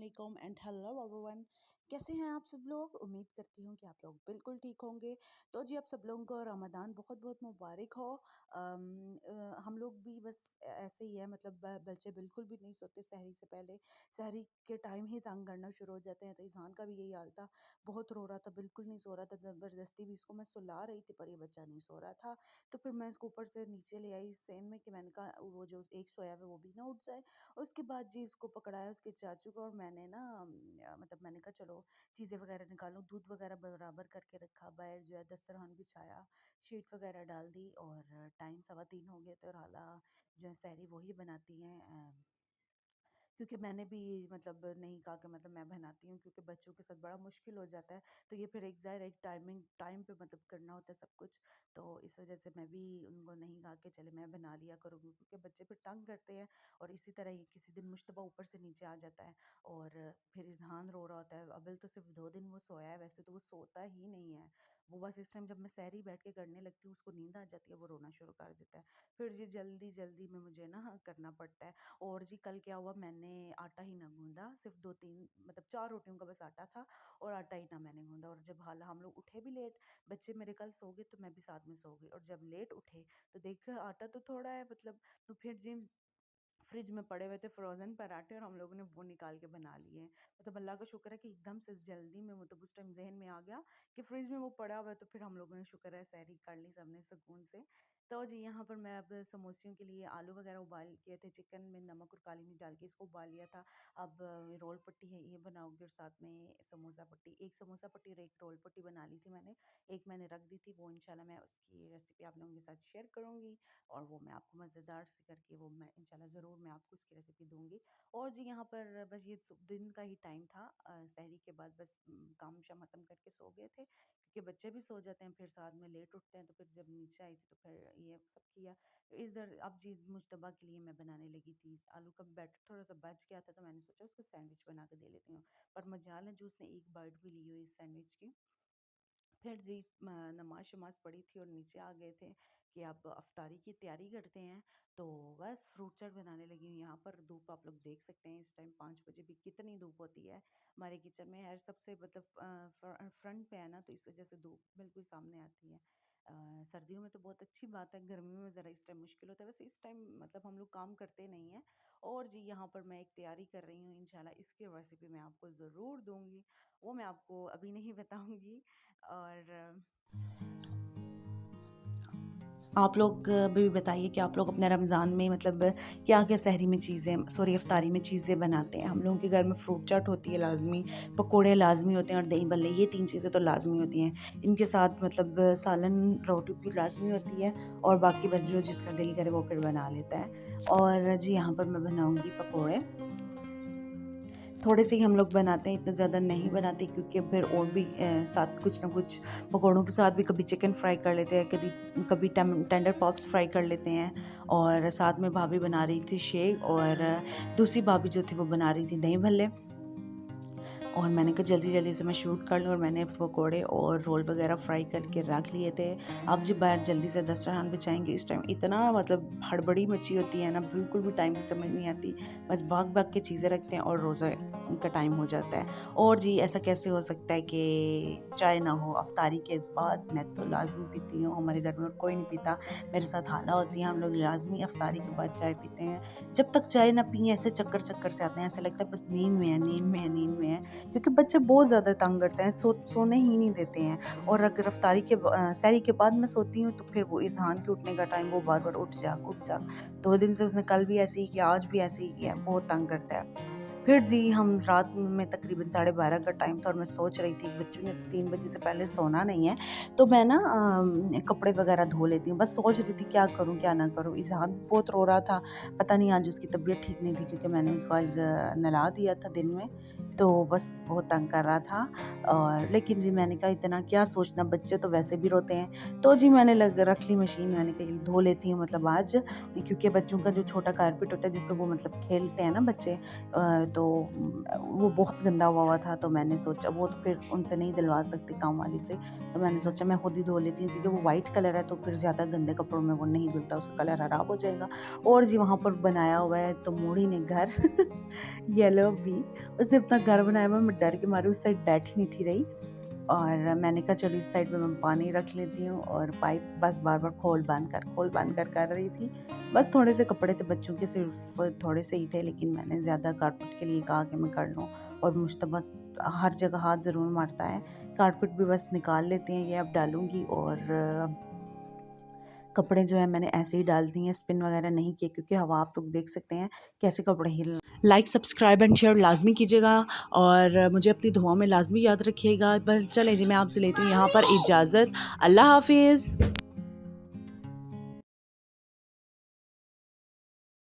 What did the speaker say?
वालेकुम and hello everyone. कैसे हैं आप सब लोग? उम्मीद करती हूँ कि आप लोग बिल्कुल ठीक होंगे। तो जी, आप सब लोगों को रमज़ान बहुत बहुत मुबारक हो। हम लोग भी बस ऐसे ही है, मतलब बच्चे बिल्कुल भी नहीं सोते सहरी से पहले। सहरी के टाइम ही तंग करना शुरू हो जाते हैं। तो ईशान का भी यही हाल था, बहुत रो रहा था, बिल्कुल नहीं सो रहा था। ज़बरदस्ती भी इसको मैं सुला रही थी पर ये बच्चा नहीं सो रहा था। तो फिर मैं इसको ऊपर से नीचे ले आई सेन में कि मैंने कहा वो जो एक सोया है वो भी ना उठ जाए। उसके बाद जी इसको पकड़ाया उसके चाचू को, और मैंने ना मतलब मैंने कहा चलो चीज़ें वगैरह निकालो, दूध वगैरह बराबर करके रखा, बाहर जो है दस्तरखान बिछाया, शीट वगैरह डाल दी, और टाइम 3:15 हो गया। तो और हाला जो है सहरी वही बनाती हैं, क्योंकि मैंने भी मतलब नहीं कहा कि मतलब मैं बनाती हूँ, क्योंकि बच्चों के साथ बड़ा मुश्किल हो जाता है। तो ये फिर एक ज़ाहिर एक टाइम पे मतलब करना होता है सब कुछ। तो इस वजह से मैं भी उनको नहीं कहा कि चले मैं बना लिया करूँगी, क्योंकि बच्चे फिर तंग करते हैं। और इसी तरह ही किसी दिन मुश्तबा ऊपर से नीचे आ जाता है, और फिर इजहान रो रहा होता है। अबल तो सिर्फ 2 दिन वो सोया है, वैसे तो वो सोता ही नहीं है। वो बस इस टाइम जब मैं सहरी बैठ के करने लगती हूँ उसको नींद आ जाती है, वो रोना शुरू कर देता है। फिर जी जल्दी जल्दी में मुझे ना करना पड़ता है। और जी कल क्या हुआ, मैंने आटा ही ना गूंदा, सिर्फ 2-3 मतलब 4 रोटियों का बस आटा था, और आटा ही ना मैंने गूंदा। और जब हाल हम लोग उठे भी लेट, बच्चे मेरे कल सो गए तो मैं भी साथ में सो गई, और जब लेट उठे तो देख आटा तो थोड़ा है मतलब। तो फिर जी फ्रिज में पड़े हुए थे फ्रोज़न पराठे, और हम लोगों ने वो निकाल के बना लिए हैं। मतलब अल्लाह का शुक्र है कि एकदम से जल्दी में मतलब उस टाइम ज़हन में आ गया कि फ्रिज में वो पड़ा हुआ है, तो फिर हम लोगों ने शुक्र है सहरी कर ली सबने सुकून से। तो जी यहाँ पर मैं अब समोसियों के लिए आलू वगैरह उबाल किए थे, चिकन में नमक और काली मिर्च डाल के इसको उबाल लिया था। अब रोल पट्टी है ये बनाऊंगी, और साथ में समोसा पट्टी, एक समोसा पट्टी और एक रोल पट्टी बना ली थी मैंने। एक मैंने रख दी थी, वो इंशाल्लाह मैं उसकी रेसिपी आप लोगों के साथ शेयर करूँगी, और वो मैं आपको मज़ेदार से करके वो मैं इंशाल्लाह ज़रूर मैं आपको उसकी रेसिपी दूंगी। और जी यहाँ पर बस ये दिन का ही टाइम था, सहरी के बाद बस काम शाम ख़त्म करके सो गए थे, क्योंकि बच्चे भी सो जाते हैं फिर साथ में लेट उठते हैं। तो फिर जब नीचे आई थी तो फिर ये सब किया। इधर अब जी मुश्तबा के लिए मैं बनाने लगी थी, आलू का बैटर थोड़ा सा बच गया था, तो मैंने सोचा उसको सैंडविच बना के दे लेती हूँ। पर मजाल है जो उसने एक बाइट भी ली हुई इस सैंडविच की। फिर जी नमाज शमाज पढ़ी थी और नीचे आ गए थे कि अब अफ्तारी की तैयारी करते हैं। तो बस फ्रूट चाट बनाने लगी हूँ। यहाँ पर धूप आप लोग देख सकते हैं, इस टाइम 5 बजे भी कितनी धूप होती है हमारे किचन में। हर सबसे मतलब फ्रंट पे है ना, तो इस वजह से धूप बिल्कुल सामने आती है। सर्दियों में तो बहुत अच्छी बात है, गर्मियों में ज़रा इस टाइम मुश्किल होता है। वैसे इस टाइम मतलब हम लोग काम करते नहीं हैं। और जी यहाँ पर मैं एक तैयारी कर रही हूँ, इंशाल्लाह इसकी रेसिपी मैं आपको ज़रूर दूंगी, वो मैं आपको अभी नहीं बताऊंगी। और आप लोग भी बताइए कि आप लोग अपने रमज़ान में मतलब क्या क्या सहरी में चीज़ें, सॉरी अफ्तारी में चीज़ें बनाते हैं। हम लोगों के घर में फ्रूट चाट होती है लाजमी, पकोड़े लाजमी होते हैं, और दही भल्ले, ये 3 चीज़ें तो लाजमी होती हैं। इनके साथ मतलब सालन रोटी भी लाजमी होती है, और बाकी बस जो जिसका दिल करे वो फिर बना लेता है। और जी यहाँ पर मैं बनाऊँगी पकोड़े। थोड़े से ही हम लोग बनाते हैं, इतना ज़्यादा नहीं बनाते, क्योंकि फिर और भी साथ कुछ ना कुछ पकौड़ों के साथ भी कभी चिकन फ्राई कर लेते हैं, कभी कभी टेंडर पॉप्स फ्राई कर लेते हैं। और साथ में भाभी बना रही थी शेक, और दूसरी भाभी जो थी वो बना रही थी दही भल्ले। और मैंने कहा जल्दी जल्दी से मैं शूट कर लूँ, और मैंने पकोड़े और रोल वगैरह फ्राई करके रख लिए थे। अब जब बाहर जल्दी से दस्तरखान बिछाएंगे, इस टाइम इतना मतलब हड़बड़ी मची होती है ना, बिल्कुल भी टाइम की समझ नहीं आती। बस भाग भाग के चीज़ें रखते हैं और रोज़ा का टाइम हो जाता है। और जी ऐसा कैसे हो सकता है कि चाय ना हो अफ्तारी के बाद? मैं तो लाजमी पीती हूँ, हमारे घर में और कोई नहीं पीता। मेरे साथ हाला होती है, हम लोग लाजमी अफ्तारी के बाद चाय पीते हैं। जब तक चाय ना पिए ऐसे चक्कर चक्कर से आते हैं, ऐसा लगता है बस नींद में है, नींद में है, नींद में है। क्योंकि बच्चे बहुत ज़्यादा तंग करते हैं, सोने ही नहीं देते हैं। और अगर रफ्तारी के सहरी के बाद मैं सोती हूँ, तो फिर वो इज़हान के उठने का टाइम, वो बार बार उठ जाग उठ जाग। 2 दिन से उसने कल भी ऐसे ही किया, आज भी ऐसे ही किया, बहुत तंग करता है। फिर जी हम रात में तकरीबन 12:30 का टाइम था, और मैं सोच रही थी बच्चों ने तो 3 बजे से पहले सोना नहीं है, तो मैं ना कपड़े वगैरह धो लेती हूँ। बस सोच रही थी क्या करूँ क्या ना करूँ। इज़हान बहुत रो रहा था, पता नहीं आज उसकी तबीयत ठीक नहीं थी, क्योंकि मैंने उसको आज नहला दिया था दिन में, तो बस बहुत तंग कर रहा था। और लेकिन जी मैंने कहा इतना क्या सोचना, बच्चे तो वैसे भी रोते हैं। तो जी मैंने रख ली मशीन, मैंने कहा धो लेती हूँ मतलब आज, क्योंकि बच्चों का जो छोटा कारपेट होता है जिस पे वो मतलब खेलते हैं ना बच्चे, तो वो बहुत गंदा हुआ था, तो मैंने सोचा वो तो फिर उनसे नहीं दिलवा सकती काम वाली से, तो मैंने सोचा मैं खुद ही धो लेती हूँ, क्योंकि वो वाइट कलर है तो फिर ज़्यादा गंदे कपड़ों में वो नहीं धुलता, उसका कलर ख़राब हो जाएगा। और जी वहाँ पर बनाया हुआ है तो मूढ़ी ने घर येलो भी, उसने अपना घर बनाया हुआ, मैं डर के मारे उस साइड बैठ ही नहीं थी रही, और मैंने कहा चलो इस साइड पे मैं पानी रख लेती हूँ, और पाइप बस बार बार खोल बांध कर रही थी। बस थोड़े से कपड़े थे बच्चों के, सिर्फ थोड़े से ही थे, लेकिन मैंने ज़्यादा कारपेट के लिए कहा कि मैं कर लूँ, और मुश्तबा हर जगह हाथ ज़रूर मारता है। कारपेट भी बस निकाल लेते हैं, ये अब डालूँगी, और कपड़े जो है मैंने ऐसे ही डाल दिए हैं, स्पिन वगैरह नहीं किए, क्योंकि हवा आप लोग देख सकते हैं कैसे कपड़े हिल। लाइक सब्सक्राइब एंड शेयर लाजमी कीजिएगा, और मुझे अपनी दुआ में लाजमी याद रखिएगा। बस चले जी मैं आपसे लेती हूँ यहाँ पर इजाज़त। अल्लाह हाफिज़।